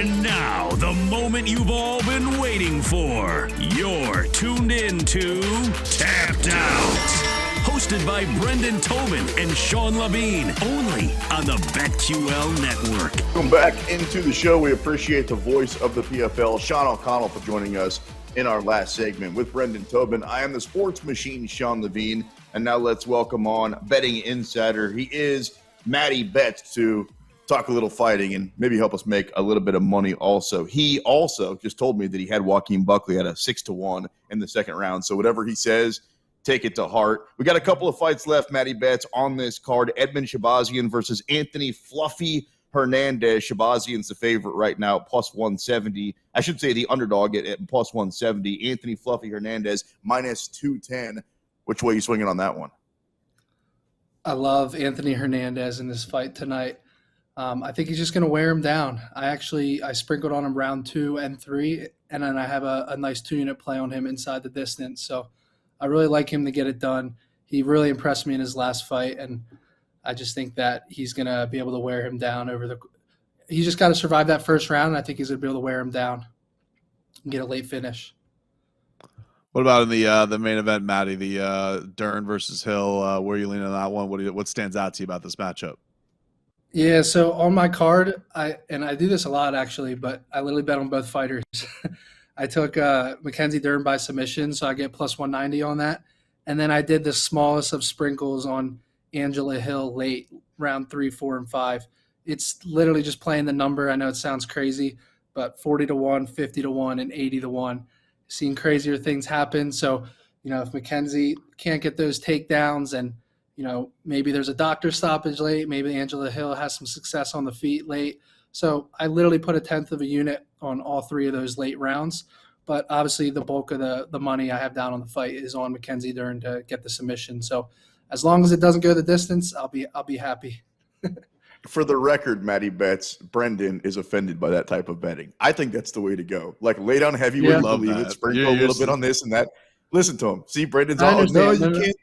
And now, the moment you've all been waiting for. You're tuned in to Tapped Out. Hosted by Brendan Tobin and Sean Levine. Only on the BetQL network. Welcome back into the show. We appreciate the voice of the PFL, Sean O'Connell, for joining us in our last segment with Brendan Tobin. I am the sports machine, Sean Levine. And now let's welcome on betting insider. He is Matty Bets to talk a little fighting and maybe help us make a little bit of money also. He also just told me that he had Joaquin Buckley at a 6-1 in the second round. So whatever he says, take it to heart. We got a couple of fights left, Matty Bets, on this card. Edmund Shabazian versus Anthony Fluffy Hernandez. Shabazian's the favorite right now, plus 170. I should say the underdog at plus 170. Anthony Fluffy Hernandez, minus 210. Which way are you swinging on that one? I love Anthony Hernandez in this fight tonight. I think he's just going to wear him down. I sprinkled on him round 2 and 3, and then I have a nice 2-unit play on him inside the distance. So I really like him to get it done. He really impressed me in his last fight, and I just think that he's going to be able to wear him down he's just got to survive that first round, and I think he's going to be able to wear him down and get a late finish. What about in the main event, Matty, the Dern versus Hill? Where are you leaning on that one? What stands out to you about this matchup? Yeah, so on my card, I do this a lot actually, but I literally bet on both fighters. I took Mackenzie Dern by submission, so I get plus 190 on that. And then I did the smallest of sprinkles on Angela Hill late, round 3, 4, and 5. It's literally just playing the number. I know it sounds crazy, but 40-1, 50-1, and 80-1. Seen crazier things happen. So, if Mackenzie can't get those takedowns and, maybe there's a doctor stoppage late, maybe Angela Hill has some success on the feet late. So I literally put 1/10 of a unit on all 3 of those late rounds. But obviously the bulk of the money I have down on the fight is on Mackenzie Dern to get the submission. So as long as it doesn't go the distance, I'll be happy. For the record, Matty Bets, Brendan is offended by that type of betting. I think that's the way to go. Like, lay down heavy where you believe it, sprinkle a little bit on this and that. Listen to him. See, Brendan's all, no, you can't.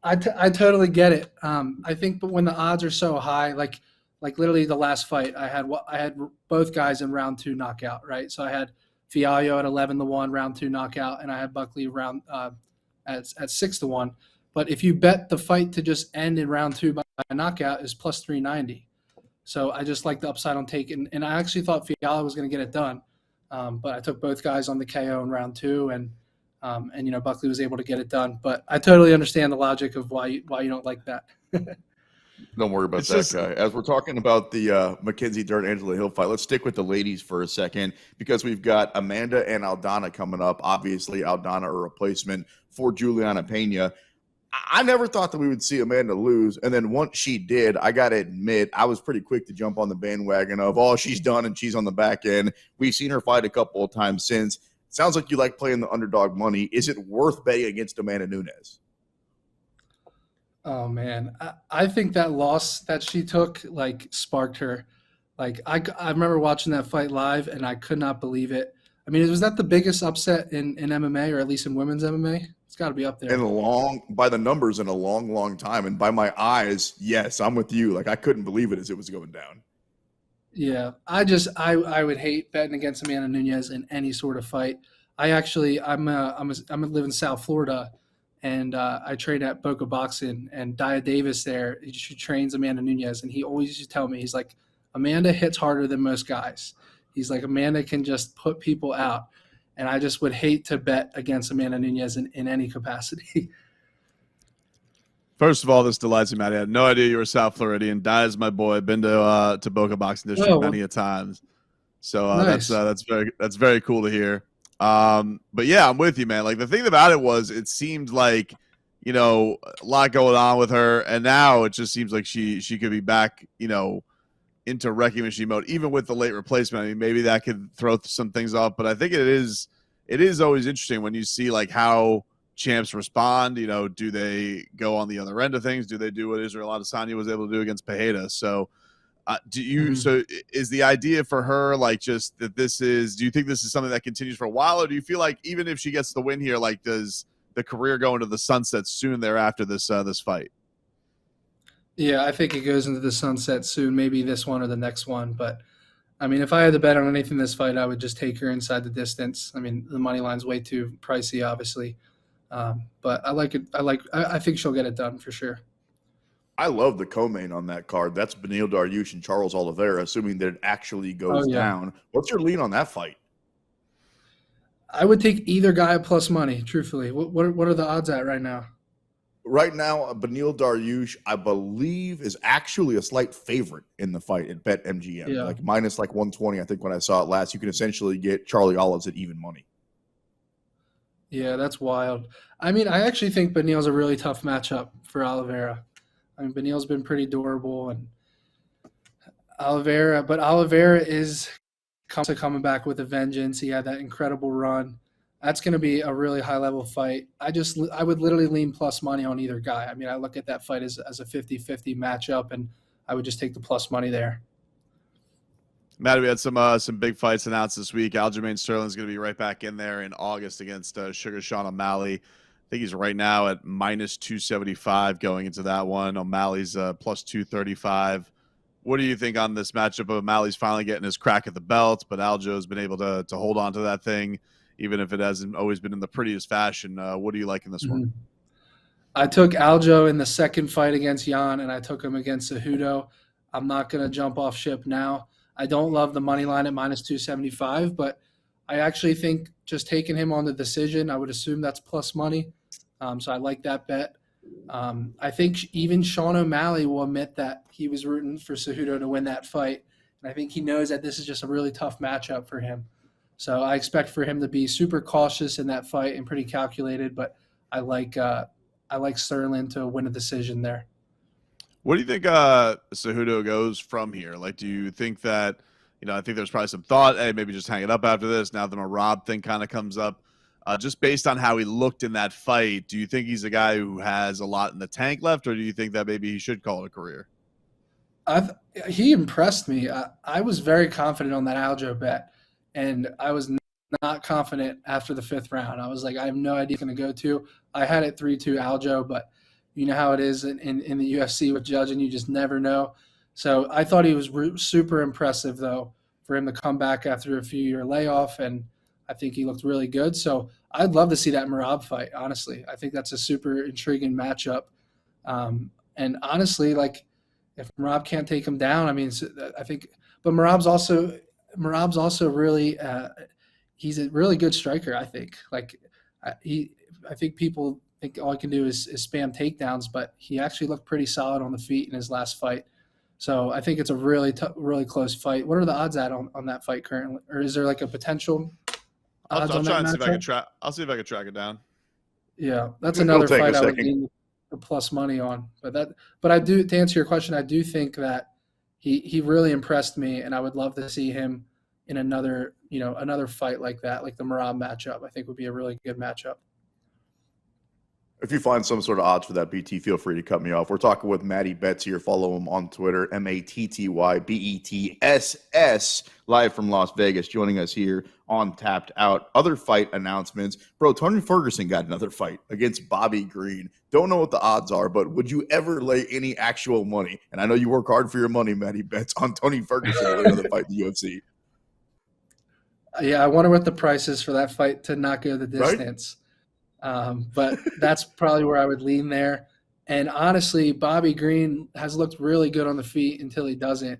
I totally get it. I think, but when the odds are so high, like literally the last fight, I had both guys in round 2 knockout, right? So I had Fiallo at 11-1 round 2 knockout, and I had Buckley at 6-1. But if you bet the fight to just end in round 2 by knockout, is plus 390. So I just like the upside on taking, and I actually thought Fiallo was going to get it done, but I took both guys on the KO in round 2, and Buckley was able to get it done. But I totally understand the logic of why you don't like that. Don't worry about that guy. As we're talking about the Mackenzie Dern Angela Hill fight, let's stick with the ladies for a second, because we've got Amanda and Aldana coming up. Obviously, Aldana a replacement for Juliana Pena. I never thought that we would see Amanda lose, and then once she did, I got to admit, I was pretty quick to jump on the bandwagon of, she's done and she's on the back end. We've seen her fight a couple of times since. Sounds like you like playing the underdog money. Is it worth betting against Amanda Nunes? Oh, man. I think that loss that she took, sparked her. I remember watching that fight live, and I could not believe it. I mean, was that the biggest upset in MMA, or at least in women's MMA? It's got to be up there. By the numbers, in a long, long time. And by my eyes, yes, I'm with you. I couldn't believe it as it was going down. Yeah, I would hate betting against Amanda Nunes in any sort of fight. I live in South Florida, and I train at Boca Boxing, and Dia Davis there, she trains Amanda Nunes, and he always used to tell me, he's like, Amanda hits harder than most guys. He's like, Amanda can just put people out. And I just would hate to bet against Amanda Nunes in any capacity. First of all, this delights me, Matty. I had no idea you were South Floridian. Di's my boy. Been to Boca Boxing District many a times. So nice. That's very cool to hear. But yeah, I'm with you, man. The thing about it was, it seemed like, a lot going on with her, and now it just seems like she could be back, into wrecking machine mode, even with the late replacement. I mean, maybe that could throw some things off, but I think it is always interesting when you see how champs respond. Do they go on the other end of things? Do they do what Israel Adesanya was able to do against Pereira? So so is the idea for her just that do you think this is something that continues for a while, or do you feel like even if she gets the win here, does the career go into the sunset soon thereafter this fight? Yeah, I think it goes into the sunset soon, maybe this one or the next one. But I mean, if I had to bet on anything this fight, I would just take her inside the distance. I mean, the money line's way too pricey, obviously. But I like it. I think she'll get it done for sure. I love the co-main on that card. That's Beneil Dariush and Charles Oliveira, assuming that it actually goes down. What's your lean on that fight? I would take either guy at plus money, truthfully. What are the odds at right now? Right now, Beneil Dariush, I believe, is actually a slight favorite in the fight at BetMGM. Yeah. Like minus 120, I think when I saw it last. You can essentially get Charlie Olives at even money. Yeah, that's wild. I mean, I actually think Beneil's a really tough matchup for Oliveira. I mean, Beneil's been pretty durable, and Oliveira is coming back with a vengeance. He had that incredible run. That's going to be a really high-level fight. I would literally lean plus money on either guy. I mean, I look at that fight as a 50-50 matchup, and I would just take the plus money there. Matt, we had some big fights announced this week. Aljamain Sterling's going to be right back in there in August against Sugar Sean O'Malley. I think he's right now at minus 275 going into that one. O'Malley's plus 235. What do you think on this matchup? O'Malley's finally getting his crack at the belt, but Aljo's been able to hold on to that thing, even if it hasn't always been in the prettiest fashion. What do you like in this one? I took Aljo in the second fight against Jan, and I took him against Cejudo. I'm not going to jump off ship now. I don't love the money line at minus 275, but I actually think just taking him on the decision, I would assume that's plus money. So I like that bet. I think even Sean O'Malley will admit that he was rooting for Cejudo to win that fight. And I think he knows that this is just a really tough matchup for him. So I expect for him to be super cautious in that fight and pretty calculated, but I like Sterling to win a decision there. What do you think Cejudo goes from here? Like, do you think that, I think there's probably some thought, hey, maybe just hang it up after this. Now the Merab thing kind of comes up. Just based on how he looked in that fight, do you think he's a guy who has a lot in the tank left, or do you think that maybe he should call it a career? He impressed me. I was very confident on that Aljo bet, and I was not confident after the fifth round. I was like, I have no idea it's going to go to. I had it 3-2 Aljo, but you know how it is in the UFC with judging. You just never know. So I thought he was super impressive, though, for him to come back after a few-year layoff, and I think he looked really good. So I'd love to see that Merab fight, honestly. I think that's a super intriguing matchup. And honestly, like, if Merab can't take him down, I mean, I think – but Merab's also really he's a really good striker, I think. Like, I think people think all he can do is spam takedowns, but he actually looked pretty solid on the feet in his last fight. So I think it's a really close fight. What are the odds at on that fight currently? Or is there like a potential odds I'll on try that and see if I can matchup? I'll see if I can track it down. Yeah, that's another fight I would lean the plus money on. But I do, to answer your question, I do think that he really impressed me, and I would love to see him in another fight like that, like the Merab matchup. I think would be a really good matchup. If you find some sort of odds for that, BT, feel free to cut me off. We're talking with Matty Bets here. Follow him on Twitter, MattyBets, live from Las Vegas, joining us here on Tapped Out. Other fight announcements. Bro, Tony Ferguson got another fight against Bobby Green. Don't know what the odds are, but would you ever lay any actual money? And I know you work hard for your money, Matty Bets, on Tony Ferguson to win another fight in the UFC. Yeah, I wonder what the price is for that fight to not go the distance. Right? But that's probably where I would lean there. And honestly, Bobby Green has looked really good on the feet until he doesn't.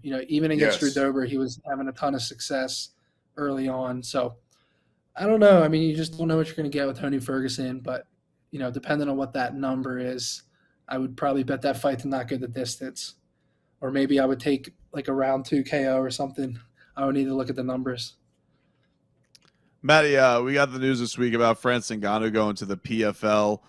Even against Drew Dober, he was having a ton of success early on. So I don't know. I mean, you just don't know what you're going to get with Tony Ferguson. But, depending on what that number is, I would probably bet that fight to not go the distance. Or maybe I would take like a round 2 KO or something. I would need to look at the numbers. Matty, we got the news this week about Francis Ngannou going to the PFL.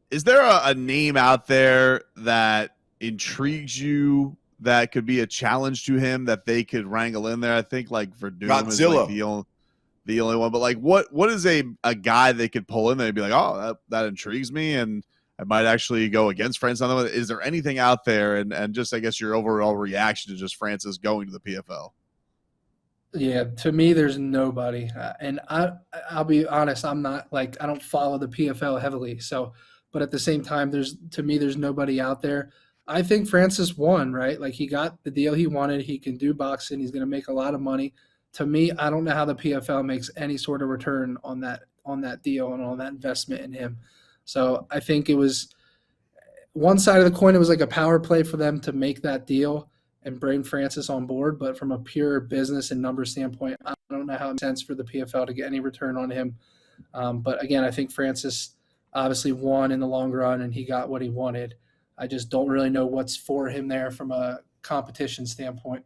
Is there a name out there that intrigues you that could be a challenge to him that they could wrangle in there? I think like Verdum is like the only one. But like, what is a guy they could pull in there and be like, oh, that intrigues me, and I might actually go against Francis? Is there anything out there? And just, I guess, your overall reaction to just Francis going to the PFL? Yeah, to me, there's nobody. And I'll be honest, I'm not like, I don't follow the PFL heavily. So, but at the same time, there's nobody out there. I think Francis won, right? Like, he got the deal he wanted. He can do boxing. He's going to make a lot of money. To me, I don't know how the PFL makes any sort of return on that deal and on that investment in him. So I think it was one side of the coin. It was like a power play for them to make that deal and bring Francis on board. But from a pure business and number standpoint, I don't know how it makes sense for the PFL to get any return on him. But again, I think Francis obviously won in the long run, and he got what he wanted. I just don't really know what's for him there from a competition standpoint.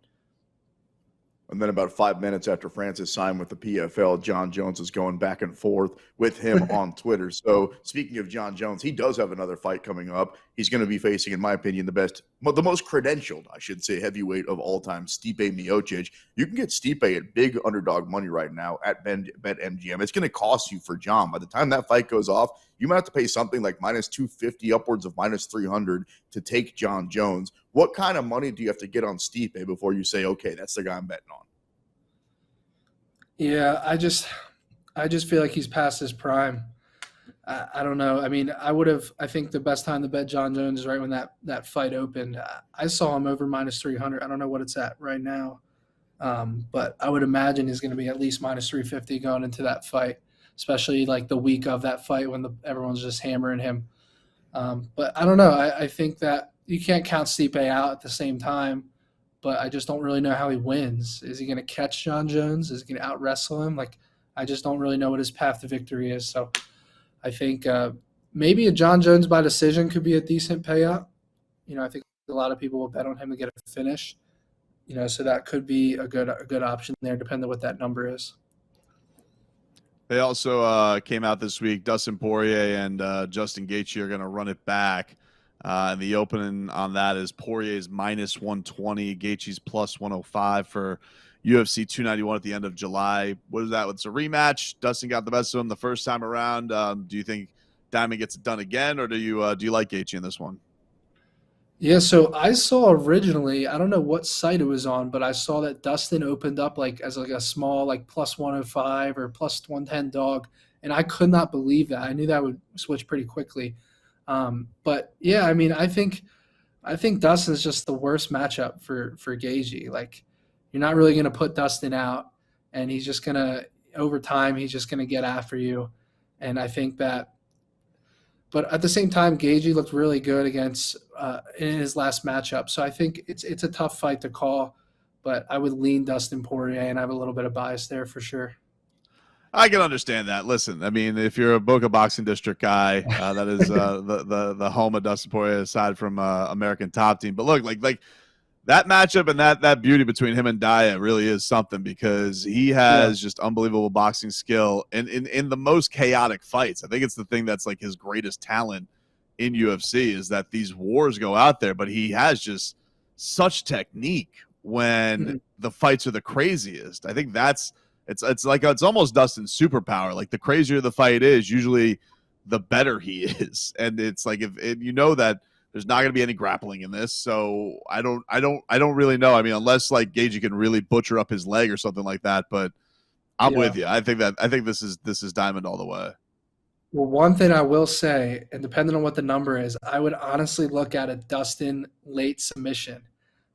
And then about 5 minutes after Francis signed with the PFL, John Jones is going back and forth with him on Twitter. So speaking of John Jones, he does have another fight coming up. He's going to be facing, in my opinion, the most credentialed, I should say, heavyweight of all time, Stipe Miocic. You can get Stipe at big underdog money right now at BetMGM. It's going to cost you for John. By the time that fight goes off, you might have to pay something like minus 250, upwards of minus 300 to take John Jones. What kind of money do you have to get on Stipe before you say, okay, that's the guy I'm betting on? Yeah, I just feel like he's past his prime. I don't know. I mean, I think the best time to bet John Jones is right when that fight opened. I saw him over minus 300. I don't know what it's at right now. But I would imagine he's going to be at least minus 350 going into that fight, especially like the week of that fight when everyone's just hammering him. But I don't know. I think that you can't count Stipe out at the same time, but I just don't really know how he wins. Is he going to catch John Jones? Is he going to out-wrestle him? Like, I just don't really know what his path to victory is. So I think maybe a John Jones by decision could be a decent payout. I think a lot of people will bet on him to get a finish. So that could be a good option there, depending on what that number is. They also came out this week. Dustin Poirier and Justin Gaethje are going to run it back. And the opening on that is Poirier's minus 120, Gaethje's plus 105 for UFC 291 at the end of July. What is that? It's a rematch. Dustin got the best of him the first time around. Do you think Diamond gets it done again, or do you like Gaethje in this one? Yeah, so I saw originally, I don't know what site it was on, but I saw that Dustin opened up as a small plus 105 or plus 110 dog, and I could not believe that. I knew that would switch pretty quickly. But yeah, I mean, I think Dustin's just the worst matchup for Gaethje. Like, you're not really going to put Dustin out, and he's just going to, over time, he's just going to get after you. And I think that, but at the same time, Gaethje looked really good against in his last matchup. So I think it's a tough fight to call, but I would lean Dustin Poirier, and I have a little bit of bias there for sure. I can understand that. Listen, I mean, if you're a Boca Boxing District guy, that is the home of Dustin Poirier, aside from American Top Team. But look, like that matchup and that beauty between him and Dia really is something, because he has just unbelievable boxing skill in the most chaotic fights. I think it's the thing that's like his greatest talent in UFC, is that these wars go out there, but he has just such technique when the fights are the craziest. I think it's almost Dustin's superpower. Like, the crazier the fight is, usually the better he is. And it's like, if that there's not going to be any grappling in this, so I don't really know. I mean, unless like Gaethje can really butcher up his leg or something like that. But I'm with you. I think this is Diamond all the way. Well, one thing I will say, and depending on what the number is, I would honestly look at a Dustin late submission.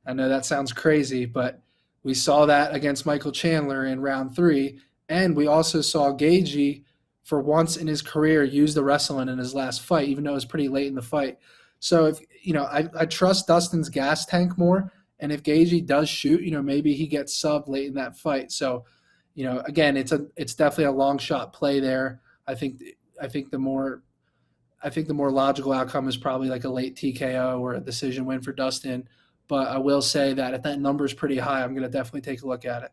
I know that sounds crazy, but we saw that against Michael Chandler in round 3, and we also saw Gaethje, for once in his career, use the wrestling in his last fight, even though it was pretty late in the fight. So if I trust Dustin's gas tank more, and if Gaethje does shoot, maybe he gets subbed late in that fight. So, again, it's definitely a long shot play there. I think the more logical outcome is probably like a late TKO or a decision win for Dustin. But I will say that if that number is pretty high, I'm going to definitely take a look at it.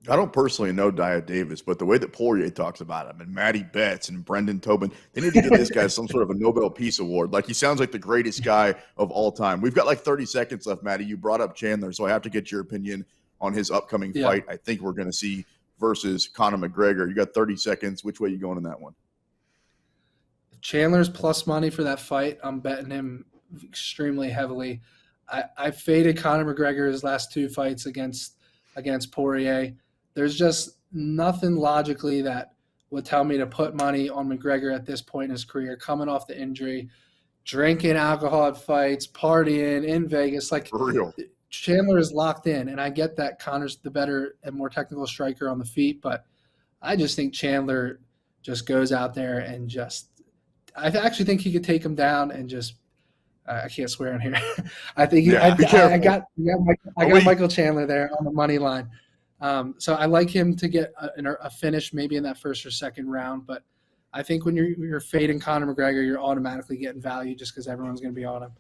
I don't personally know Dia Davis, but the way that Poirier talks about him, and Matty Bets and Brendan Tobin, they need to give this guy some sort of a Nobel Peace Award. Like, he sounds like the greatest guy of all time. We've got like 30 seconds left, Matty. You brought up Chandler, so I have to get your opinion on his upcoming fight. I think we're going to see versus Conor McGregor. You got 30 seconds. Which way are you going in that one? Chandler's plus money for that fight. I'm betting him extremely heavily. I faded Conor McGregor his last 2 fights against Poirier. There's just nothing logically that would tell me to put money on McGregor at this point in his career, coming off the injury. drinking alcohol at fights, partying in Vegas. Like, for real. Chandler is locked in, and I get that Conor's the better and more technical striker on the feet, but I just think Chandler just goes out there and I actually think he could take him down and just I can't swear on here. I think I got Michael Chandler there on the money line. So I like him to get a finish maybe in that first or second round, but I think when you're fading Conor McGregor, you're automatically getting value just because everyone's going to be on him.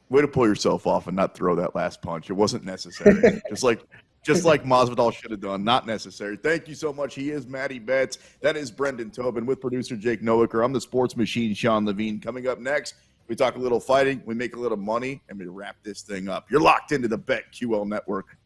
Way to pull yourself off and not throw that last punch. It wasn't necessary. just like Masvidal should have done. Not necessary. Thank you so much. He is Matty Bets. That is Brendan Tobin with producer Jake Nowicker. I'm the sports machine, Sean Levine. Coming up next, we talk a little fighting, we make a little money, and we wrap this thing up. You're locked into the BetQL network.